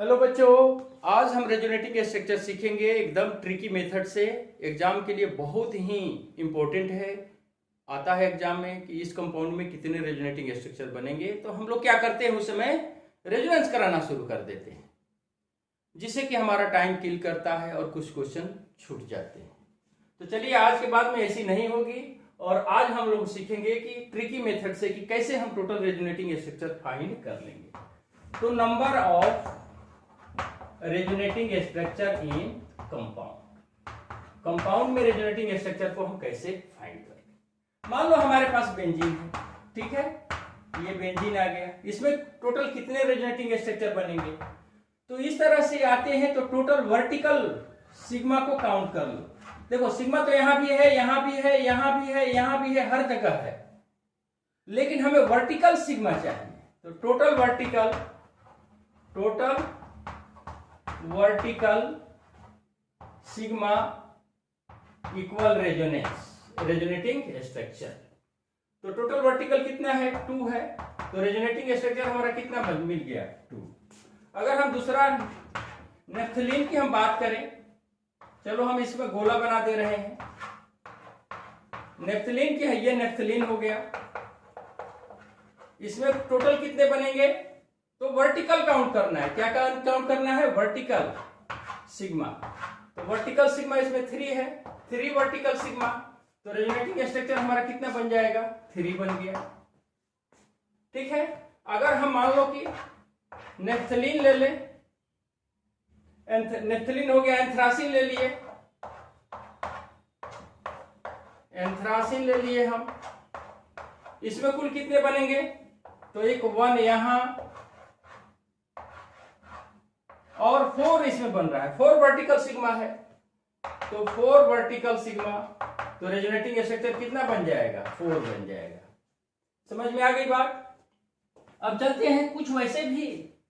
Hello बच्चों, आज हम रेजोनेटिंग स्ट्रक्चर सीखेंगे एकदम ट्रिकी मेथड से। एग्जाम के लिए बहुत ही इम्पोर्टेंट है। आता है एग्जाम में कि इस कंपाउंड में कितने रेजोनेटिंग स्ट्रक्चर बनेंगे, तो हम लोग क्या करते हैं उस समय रेजोनेंस कराना शुरू कर देते हैं, जिससे कि हमारा टाइम किल करता है और कुछ क्वेश्चन छूट जाते हैं। तो चलिए, आज के बाद में ऐसी नहीं होगी और आज हम लोग सीखेंगे कि ट्रिकी मेथड से कि कैसे हम टोटल रेजोनेटिंग स्ट्रक्चर फाइंड कर लेंगे। तो number of resonating structure in compound में रेजोनेटिंग स्ट्रक्चर को हम कैसे फाइंड करेंगे। मान लो हमारे पास बेंजीन है, ठीक है, ये बेंजीन आ गया, इसमें टोटल कितने रेजोनेटिंग स्ट्रक्चर बनेंगे। तो इस तरह से आते हैं तो टोटल वर्टिकल सिग्मा को काउंट कर लो। देखो सिग्मा तो यहां भी है, यहां भी है, यहां भी है, यहां भी है, हर जगह है, लेकिन हमें वर्टिकल सिग्मा चाहिए। तो total vertical sigma equal resonating structure. तो टोटल वर्टिकल कितना है, 2 है, तो रेजोनेटिंग स्ट्रक्चर हमारा कितना मिल गया, 2। अगर हम दूसरा नेफ्थलीन की हम बात करें, चलो हम इसमें गोला बना दे रहे हैं, नेफ्थलीन की है, ये नेफ्थलीन हो गया, इसमें टोटल कितने बनेंगे, तो वर्टिकल काउंट करना है। क्या काउंट करना है, वर्टिकल सिग्मा। तो वर्टिकल सिग्मा इसमें 3 है, 3 वर्टिकल सिग्मा, तो रेजोनेटिंग स्ट्रक्चर हमारा कितना बन जाएगा, 3 बन गया। ठीक है, अगर हम मान लो कि नेफ्थलीन ले लें, नेफ्थलीन हो गया, एंथ्रासिन ले लिए, एंथ्रासिन ले लिए हम, इसमें कुल कितने बनेंगे, तो एक 1 यहां और 4 इसमें बन रहा है, 4 वर्टिकल सिग्मा है, तो 4 वर्टिकल सिग्मा, तो रेजोनेटिंग स्ट्रक्चर कितना बन जाएगा, 4 बन जाएगा। समझ में आ गई बात। अब चलते हैं, कुछ वैसे भी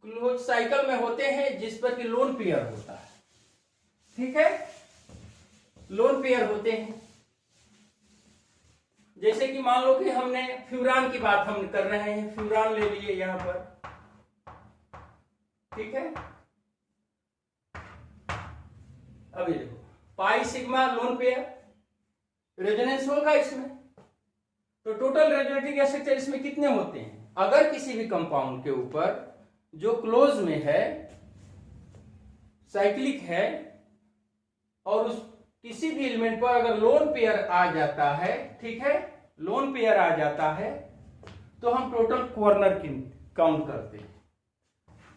क्लोज साइकिल में होते हैं जिस पर कि लोन पेयर होता है, ठीक है, लोन पेयर होते हैं। जैसे कि मान लो कि हमने फ्यूरान की बात हम कर रहे हैं, फ्यूरान ले लिए यहां पर, ठीक है। अभी देखो pi sigma lone pair, resonance होगा इसमें, तो टोटल रेजोनेटिंग स्ट्रक्चर इसमें कितने होते हैं। अगर किसी भी कंपाउंड के ऊपर जो क्लोज में है, साइक्लिक है, और उस किसी भी एलिमेंट पर अगर लोन पेयर आ जाता है, ठीक है, लोन पेयर आ जाता है, तो हम टोटल कॉर्नर की काउंट करते हैं।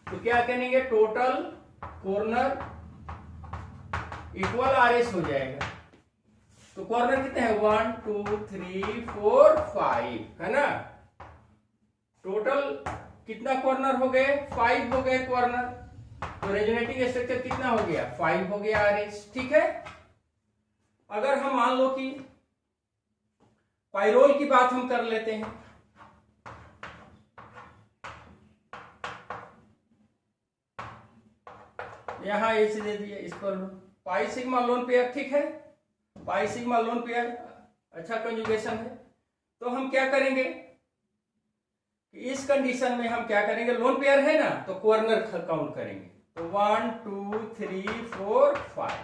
तो क्या करेंगे, टोटल कॉर्नर इक्वल RS हो जाएगा। तो कॉर्नर कितने हैं, 1 2 3 4 5 है ना। टोटल कितना कॉर्नर हो गए, 5 हो गए कॉर्नर, तो रेजोनेटिंग स्ट्रक्चर कितना हो गया, 5 हो गया RS, ठीक है। अगर हम मान लो कि पाइरोल की बात हम कर लेते हैं, यहां एच दे दिया, इस पर पाई सिग्मा लोन पेयर, ठीक है, पाई सिग्मा लोन पेयर अच्छा कंजुगेशन है। तो हम क्या करेंगे, इस कंडीशन में हम क्या करेंगे, लोन पेयर है ना, तो कॉर्नर काउंट करेंगे, तो 1 2 3 4 5,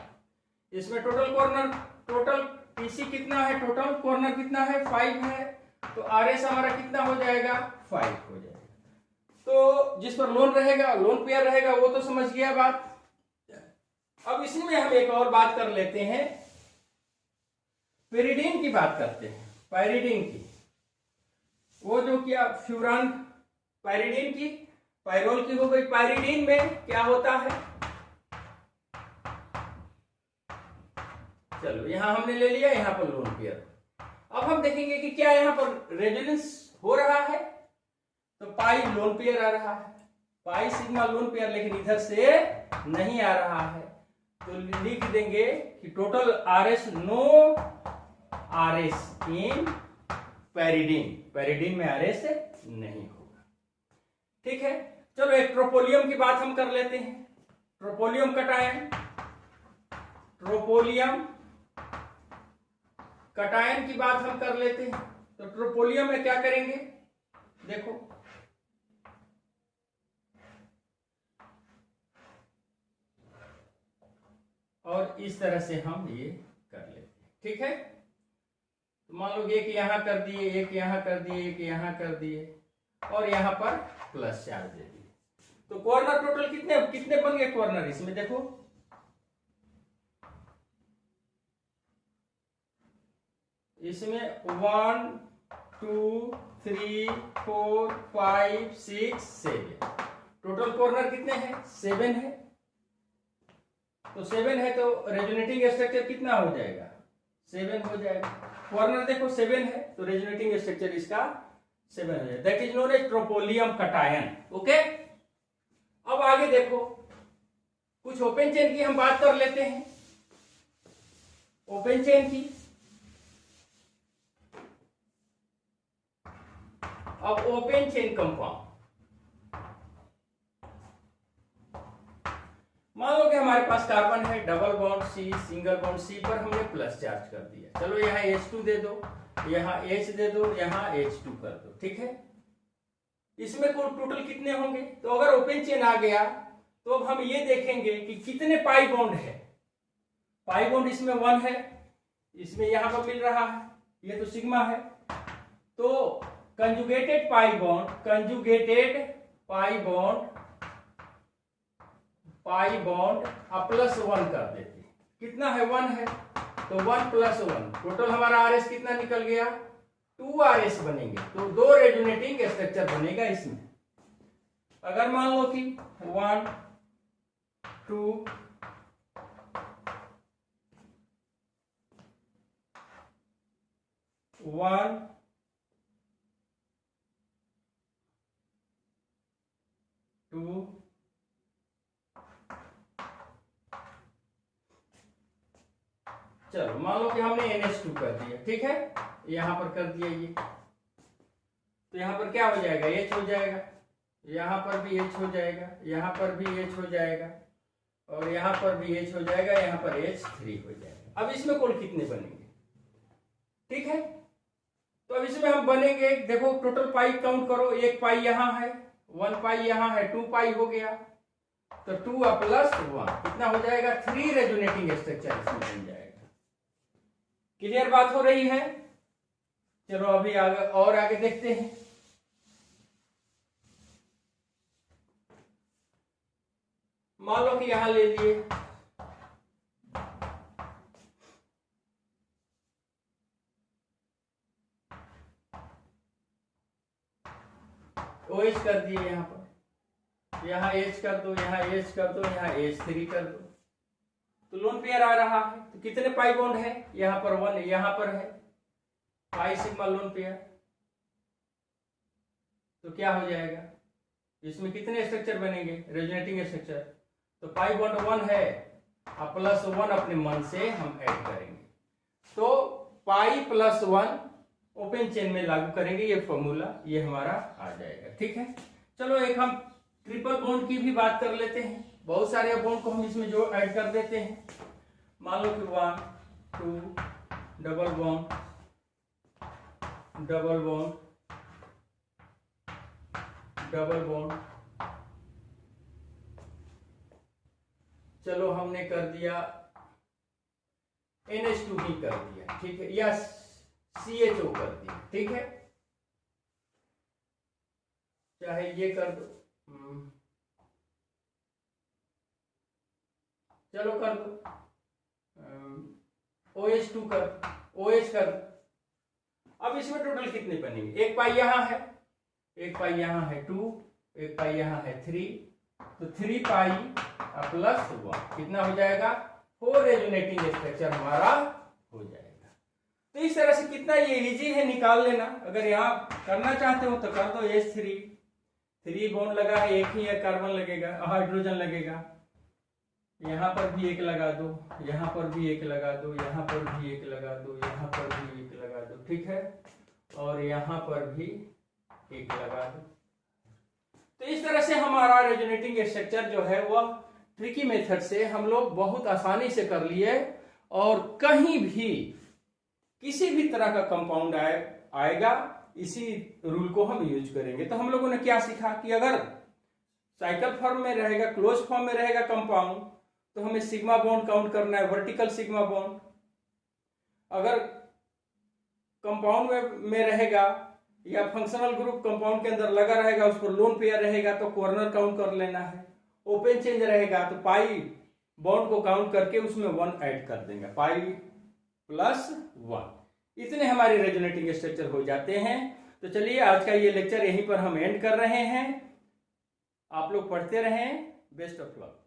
इसमें टोटल कॉर्नर, टोटल पीसी कितना है, टोटल कॉर्नर कितना है, 5 है, तो RS हमारा कितना हो जाएगा, 5 हो जाएगा। तो जिस पर लोन रहेगा, लोन पेयर रहेगा, वो तो समझ गया बात। अब इसी में हम एक और बात कर लेते हैं, पेरिडीन की बात करते हैं, पायरिडीन की, वो जो क्या फ्यूरान पायरिडीन की, पायरोल की हो गई। पायरिडीन में क्या होता है, चलो यहां हमने ले लिया, यहां पर लोन पेयर। अब हम देखेंगे कि क्या यहां पर रेजोनेंस हो रहा है, तो पाई लोन पेयर आ रहा है, पाई सिग्मा लोन पेयर, लेकिन इधर से नहीं आ रहा है, तो लिख देंगे कि टोटल RS, नो RS इन पैरिडीन, पैरिडीन में RS नहीं होगा, ठीक है। चलो एक ट्रोपोलियम की बात हम कर लेते हैं, ट्रोपोलियम कटायन, ट्रोपोलियम कटायन की बात हम कर लेते हैं। तो ट्रोपोलियम में क्या करेंगे, देखो और इस तरह से हम ये कर लेते हैं। ठीक है, तो मान लो एक यहाँ कर दिए, एक यहाँ कर दिए, एक यहाँ कर दिए और यहाँ पर प्लस चार्ज दे दिए। तो कॉर्नर टोटल कितने कितने बन गए कॉर्नर इसमें देखो, इसमें 1 2 3 4 5 6 7 टोटल कॉर्नर कितने हैं 7 है। तो 7 है तो रेजोनेटिंग स्ट्रक्चर कितना हो जाएगा 7 हो जाएगा। कॉर्नर देखो 7 है तो रेजोनेटिंग स्ट्रक्चर इसका 7 हो जाएगा। That is known as tropolium cation. Okay, अब आगे देखो कुछ ओपन चेन की हम बात कर लेते हैं। ओपन चेन की, अब ओपन चेन कंपाउंड, मान लो कि हमारे पास कार्बन है, double bond C, single bond C पर हमने प्लस चार्ज कर दिया। चलो यहाँ H2 दे दो, यहाँ H दे दो, यहाँ H2 कर दो। ठीक है, इसमें कुल टोटल कितने होंगे। तो अगर ओपन चेन आ गया तो अब हम ये देखेंगे कि कितने पाई बॉन्ड है। पाई बॉन्ड इसमें 1 है, इसमें यहां पर मिल रहा है, ये तो सिग्मा है। तो conjugated pi bond, conjugated pi bond plus 1 कर देते। कितना है 1 है तो 1 प्लस 1 टोटल हमारा RS कितना निकल गया 2 RS बनेंगे। तो 2 रेजोनेटिंग स्ट्रक्चर बनेगा इसमें। अगर मान लो कि 1 2 1 2 चलो मान लो कि हमने NH2 कर दिया। ठीक है, यहां पर कर दिया ये, तो यहां पर क्या हो जाएगा H हो जाएगा, यहां पर भी H हो जाएगा, यहां पर भी H हो जाएगा और यहां पर भी H हो जाएगा, यहां पर H3 हो जाएगा। अब इसमें कुल कितने बनेंगे। ठीक है, तो अब इसमें हम बनेंगे, देखो टोटल पाई काउंट करो, 1 पाई यहां है, 1 पाई यहां है, 2 पाई हो गया, तो 2 प्लस 1 कितना हो जाएगा 3 रेजोनेटिंग स्ट्रक्चर इसमें बन जाएगा। क्लियर बात हो रही है। चलो अभी आगे और आगे देखते हैं। मान लो कि यहां ले लिए, OH कर दिए, यहां पर यहां H कर दो, यहां H कर दो, यहां H3 कर दो, तो लोन पेयर आ रहा है। तो कितने पाई बॉन्ड है, यहां पर 1, यहां पर है पाई सिग्मा लोन पेयर। तो क्या हो जाएगा, इसमें कितने स्ट्रक्चर बनेंगे रेजोनेटिंग स्ट्रक्चर। तो पाई बॉन्ड 1 है, प्लस 1 अपने मन से हम ऐड करेंगे, तो पाई प्लस 1 ओपन चेन में लागू करेंगे, ये फॉर्मूला ये हमारा आ जाएगा। ठीक है, चलो एक हम ट्रिपल बॉन्ड की भी बात कर लेते हैं। बहुत सारे बॉन्ड को हम इसमें जो ऐड कर देते हैं। मान लो कि 1 2 double bond double bond double bond, चलो हमने कर दिया NH2 ही कर दिया। ठीक है, या CHO कर दिया। ठीक है, चाहे ये कर दो, चलो कर दो, OH2 कर, OH कर। अब इसमें टोटल कितने बनेंगे, 1 पाई यहां है, 1 पाई यहां है 2, 1 पाई यहां है 3, तो 3 पाई प्लस 1 कितना हो जाएगा 4 रेजोनेटिंग स्ट्रक्चर हमारा हो जाएगा। तो इस तरह से कितना ये इजी है निकाल लेना। अगर यहाँ करना चाहते हो तो कर दो, H3 3 बॉन्ड लगा है, एक ही कार्बन लगेगा, हाइड्रोजन लगेगा, यहाँ पर भी एक लगा दो, यहाँ पर भी एक लगा दो, यहाँ पर भी एक लगा दो, यहाँ पर भी एक लगा दो। ठीक है, और यहाँ पर भी एक लगा दो। तो इस तरह से हमारा रेजोनेटिंग स्ट्रक्चर जो है वह ट्रिकी मेथड से हम लोग बहुत आसानी से कर लिए, और कहीं भी किसी भी तरह का कंपाउंड आएगा इसी रूल को हम यूज करेंगे। तो हम लोगों ने क्या सीखा कि अगर साइकिल फॉर्म में रहेगा, क्लोज फॉर्म में रहेगा कंपाउंड, तो हमें सिग्मा बॉन्ड काउंट करना है, वर्टिकल सिग्मा बॉन्ड। अगर कंपाउंड में रहेगा या फंक्शनल ग्रुप कंपाउंड के अंदर लगा रहेगा, उस पर लोन पेयर रहेगा तो कॉर्नर काउंट कर लेना है। ओपन चेंज रहेगा तो पाई बॉन्ड को काउंट करके उसमें 1 ऐड कर देंगे, पाई प्लस 1। इतने हमारे रेजोनेटिंग स्ट्रक्चर हो जाते हैं। तो चलिए आज का ये लेक्चर यहीं पर हम एंड कर रहे हैं। आप लोग पढ़ते रहें। Best of luck.